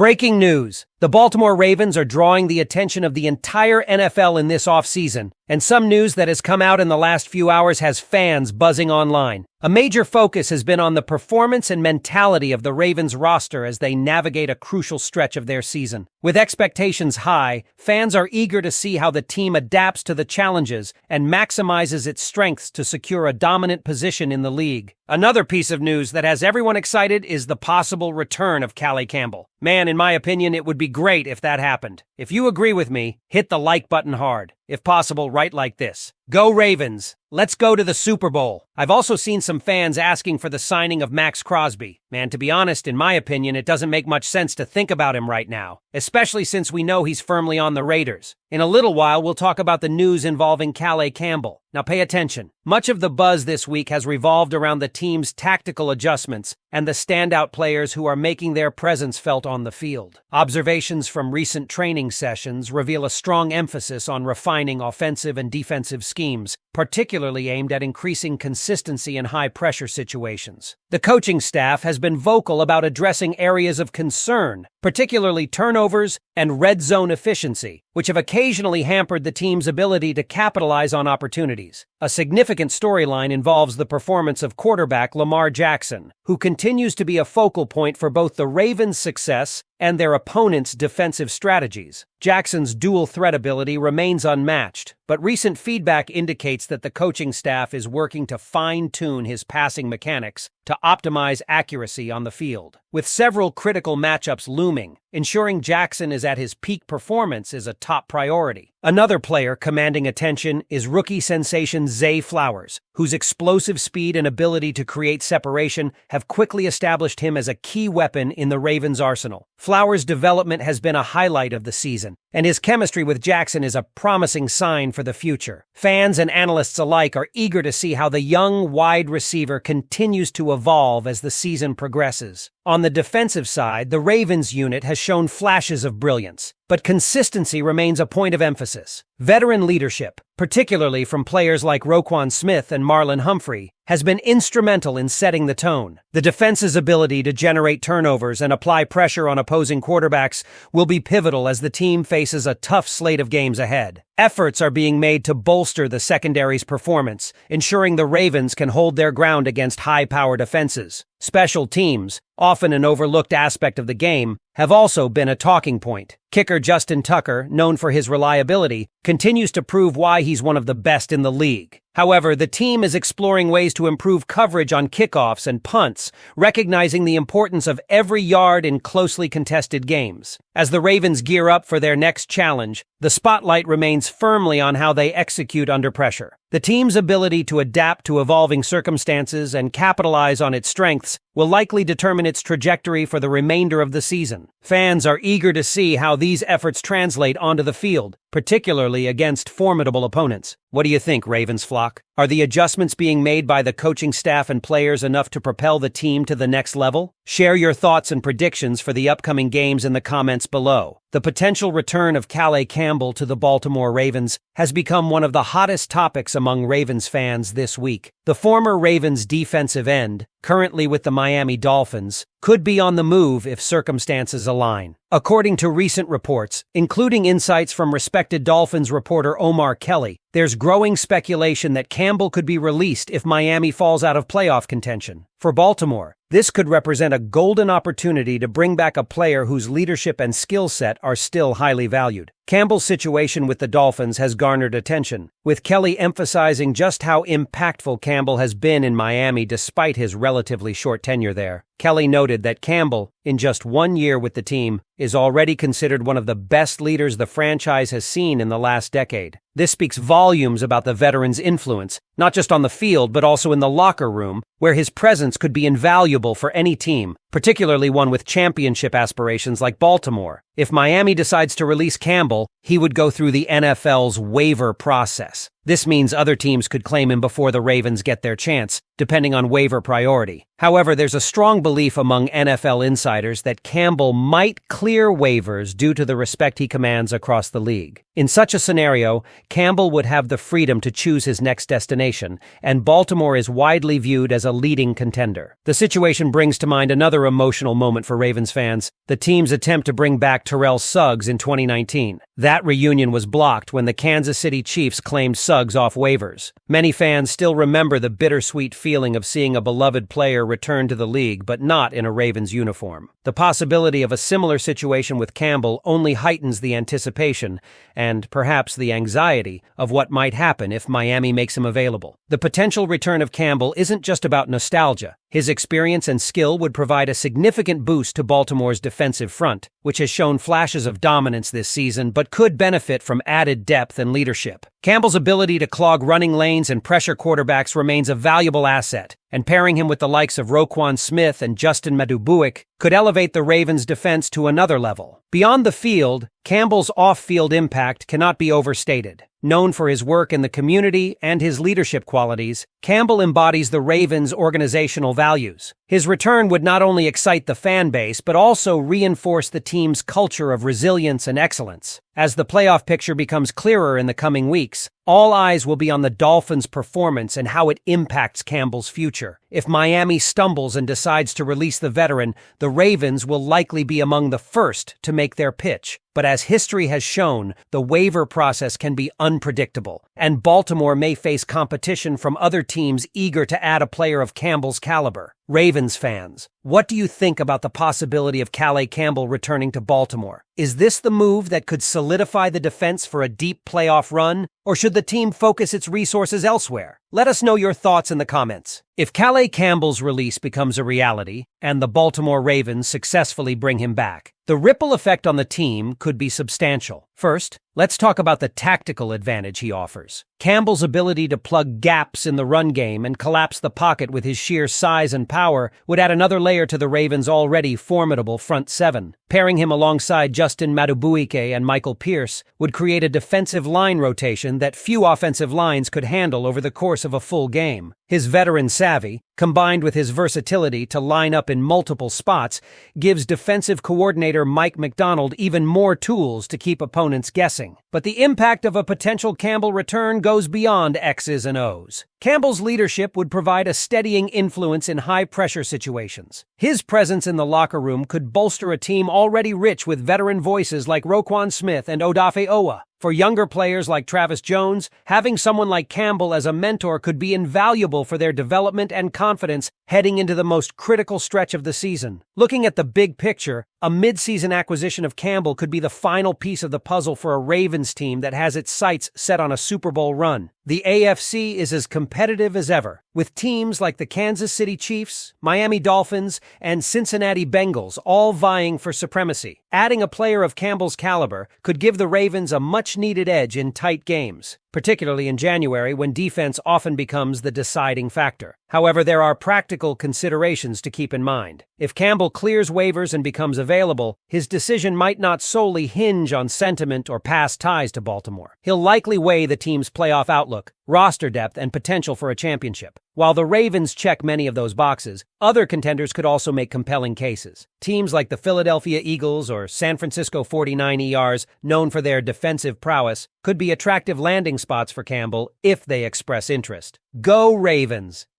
Breaking news. The Baltimore Ravens are drawing the attention of the entire NFL in this offseason, and some news that has come out in the last few hours has fans buzzing online. A major focus has been on the performance and mentality of the Ravens roster as they navigate a crucial stretch of their season. With expectations high, fans are eager to see how the team adapts to the challenges and maximizes its strengths to secure a dominant position in the league. Another piece of news that has everyone excited is the possible return of Calais Campbell. Man, in my opinion, it would be great if that happened. If you agree with me, hit the like button hard. If possible, write like this: Go Ravens! Let's go to the Super Bowl. I've also seen some fans asking for the signing of Max Crosby. Man, to be honest, in my opinion, it doesn't make much sense to think about him right now, especially since we know he's firmly on the Raiders. In a little while, we'll talk about the news involving Calais Campbell. Now pay attention. Much of the buzz this week has revolved around the team's tactical adjustments and the standout players who are making their presence felt on the field. Observations from recent training sessions reveal a strong emphasis on refining offensive and defensive schemes, particularly aimed at increasing consistency in high-pressure situations. The coaching staff has been vocal about addressing areas of concern, particularly turnovers and red zone efficiency, which have occasionally hampered the team's ability to capitalize on opportunities. A significant storyline involves the performance of quarterback Lamar Jackson, who continues to be a focal point for both the Ravens' success and their opponents' defensive strategies. Jackson's dual threat ability remains unmatched, but recent feedback indicates that the coaching staff is working to fine-tune his passing mechanics to optimize accuracy on the field. With several critical matchups looming, ensuring Jackson is at his peak performance is a top priority. Another player commanding attention is rookie sensation Zay Flowers, whose explosive speed and ability to create separation have quickly established him as a key weapon in the Ravens' arsenal. Flowers' development has been a highlight of the season, and his chemistry with Jackson is a promising sign for the future. Fans and analysts alike are eager to see how the young wide receiver continues to evolve as the season progresses. On the defensive side, the Ravens unit has shown flashes of brilliance, but consistency remains a point of emphasis. Veteran leadership, particularly from players like Roquan Smith and Marlon Humphrey, has been instrumental in setting the tone. The defense's ability to generate turnovers and apply pressure on opposing quarterbacks will be pivotal as the team faces a tough slate of games ahead. Efforts are being made to bolster the secondary's performance, ensuring the Ravens can hold their ground against high-powered offenses. Special teams, often an overlooked aspect of the game, have also been a talking point. Kicker Justin Tucker, known for his reliability, continues to prove why he's one of the best in the league. However, the team is exploring ways to improve coverage on kickoffs and punts, recognizing the importance of every yard in closely contested games. As the Ravens gear up for their next challenge, the spotlight remains firmly on how they execute under pressure. The team's ability to adapt to evolving circumstances and capitalize on its strengths will likely determine its trajectory for the remainder of the season. Fans are eager to see how these efforts translate onto the field, particularly against formidable opponents. What do you think, Ravens flock? Are the adjustments being made by the coaching staff and players enough to propel the team to the next level? Share your thoughts and predictions for the upcoming games in the comments below. The potential return of Calais Campbell to the Baltimore Ravens has become one of the hottest topics among Ravens fans this week. The former Ravens defensive end, currently with the Miami Dolphins, could be on the move if circumstances align. According to recent reports, including insights from respected Dolphins reporter Omar Kelly, there's growing speculation that Campbell could be released if Miami falls out of playoff contention. For Baltimore, this could represent a golden opportunity to bring back a player whose leadership and skill set are still highly valued. Campbell's situation with the Dolphins has garnered attention, with Kelly emphasizing just how impactful Campbell has been in Miami despite his relatively short tenure there. Kelly noted that Campbell, in just 1 year with the team, is already considered one of the best leaders the franchise has seen in the last decade. This speaks volumes about the veteran's influence, not just on the field but also in the locker room, where his presence could be invaluable for any team, particularly one with championship aspirations like Baltimore. If Miami decides to release Campbell, he would go through the NFL's waiver process, This means other teams could claim him before the Ravens get their chance, depending on waiver priority. However, there's a strong belief among NFL insiders that Campbell might clear waivers due to the respect he commands across the league. In such a scenario, Campbell would have the freedom to choose his next destination, and Baltimore is widely viewed as a leading contender. The situation brings to mind another emotional moment for Ravens fans, the team's attempt to bring back Terrell Suggs in 2019. That reunion was blocked when the Kansas City Chiefs claimed Suggs off waivers. Many fans still remember the bittersweet feeling of seeing a beloved player return to the league, but not in a Ravens uniform. The possibility of a similar situation with Campbell only heightens the anticipation and perhaps the anxiety of what might happen if Miami makes him available. The potential return of Campbell isn't just about nostalgia. His experience and skill would provide a significant boost to Baltimore's defensive front, which has shown flashes of dominance this season but could benefit from added depth and leadership. Campbell's ability to clog running lanes and pressure quarterbacks remains a valuable asset, and pairing him with the likes of Roquan Smith and Justin Madubuik could elevate the Ravens' defense to another level. Beyond the field, Campbell's off-field impact cannot be overstated. Known for his work in the community and his leadership qualities, Campbell embodies the Ravens' organizational values. His return would not only excite the fan base, but also reinforce the team's culture of resilience and excellence. As the playoff picture becomes clearer in the coming weeks, all eyes will be on the Dolphins' performance and how it impacts Campbell's future. If Miami stumbles and decides to release the veteran, the Ravens will likely be among the first to make their pitch. But as history has shown, the waiver process can be unpredictable, and Baltimore may face competition from other teams eager to add a player of Campbell's caliber. Ravens fans, what do you think about the possibility of Calais Campbell returning to Baltimore? Is this the move that could solidify the defense for a deep playoff run, or should the team focus its resources elsewhere? Let us know your thoughts in the comments. If Calais Campbell's release becomes a reality, and the Baltimore Ravens successfully bring him back, the ripple effect on the team could be substantial. First, let's talk about the tactical advantage he offers. Campbell's ability to plug gaps in the run game and collapse the pocket with his sheer size and power would add another layer to the Ravens' already formidable front seven. Pairing him alongside Justin Madubuike and Michael Pierce would create a defensive line rotation that few offensive lines could handle over the course of a full game. His veteran savvy, combined with his versatility to line up in multiple spots, gives defensive coordinator Mike McDonald even more tools to keep opponents guessing. But the impact of a potential Campbell return goes beyond X's and O's. Campbell's leadership would provide a steadying influence in high-pressure situations. His presence in the locker room could bolster a team already rich with veteran voices like Roquan Smith and Odafe Owa. For younger players like Travis Jones, having someone like Campbell as a mentor could be invaluable for their development and confidence heading into the most critical stretch of the season. Looking at the big picture, a mid-season acquisition of Campbell could be the final piece of the puzzle for a Ravens team that has its sights set on a Super Bowl run. The AFC is as competitive as ever, with teams like the Kansas City Chiefs, Miami Dolphins, and Cincinnati Bengals all vying for supremacy. Adding a player of Campbell's caliber could give the Ravens a much-needed edge in tight games, particularly in January when defense often becomes the deciding factor. However, there are practical considerations to keep in mind. If Campbell clears waivers and becomes available, his decision might not solely hinge on sentiment or past ties to Baltimore. He'll likely weigh the team's playoff outlook, roster depth, and potential for a championship. While the Ravens check many of those boxes, other contenders could also make compelling cases. Teams like the Philadelphia Eagles or San Francisco 49ers, known for their defensive prowess, could be attractive landing spots for Campbell if they express interest. Go Ravens!